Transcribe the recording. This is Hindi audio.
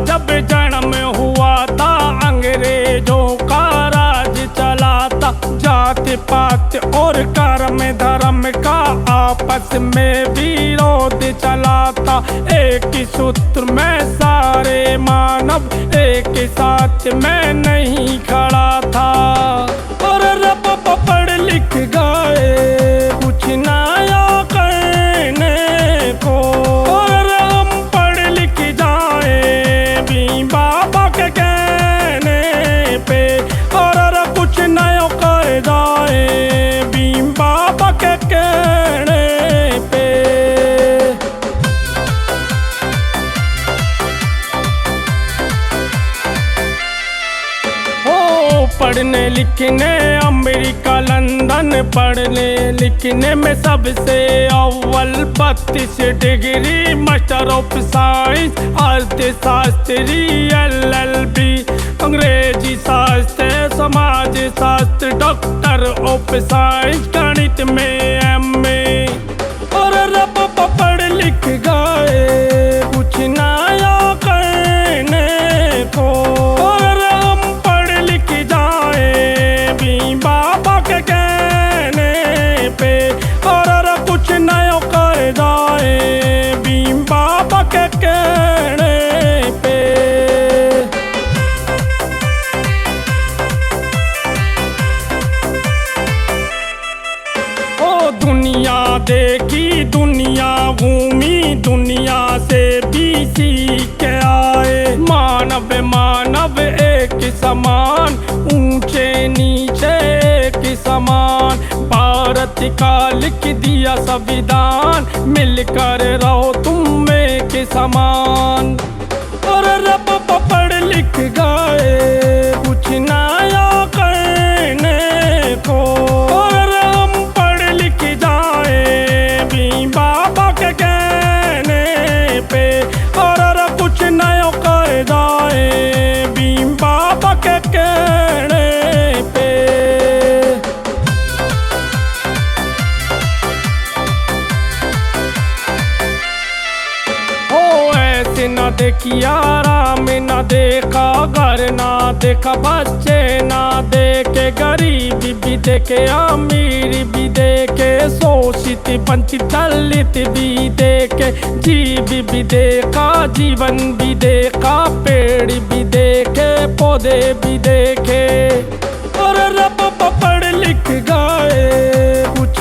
जब जन्म हुआ था अंग्रेजों का राज चला था। जात पात और कर्म धर्म का आपस में विरोध चला था। एक ही सूत्र में सारे मानव एक साथ में नहीं खड़ा था। और रब पढ़ लिख गए कुछ नया कहने को, और हम पढ़ लिख जाए भी बाबा के कहने पे, और कुछ नया कर जाए भी बाबा के कहने पे। पढ़ने लिखने अमेरिका लंदन, पढ़ने लिखने में सबसे अव्वल 32 डिग्री, मास्टर ऑफ साइंस अर्थशास्त्री LLB, अंग्रेजी शास्त्र समाज शास्त्र, डॉक्टर ऑफ साइंस गणित में MA। और रब पढ़ लिख गए कुछ नया कहने को, और हम पढ़ लिख जाए भी बाबा के कहने पे, और कुछ नया कर जाए भी बाबा के कहने पे। ओ दुनिया देखी दुनिया घूमी, दुनिया से भी सीख के आए। मानव मानव एक समान, ऊंचे नीचे एक समान, भारत का लिख दिया संविधान, मिलकर रहो तुम एक समान। और रब पढ़ लिख गए कुछ नया कहने को, और हम पढ़ लिख जाए भी बाबा के कहने पे, और कुछ नया कर जाए भी बाबा के कहने पे। ओ ऐसे न देखिया राम न देखा, घर ना देखा, बच्चे ना देखे, गरीबी भी देखे, अमीर भी देखे, शोषित वंचित दलित भी देखे, जीव भी देखा, जीवन भी देखा, पेड़ भी देखे, पौधे भी देखे। और रब पढ़ लिख गए कुछ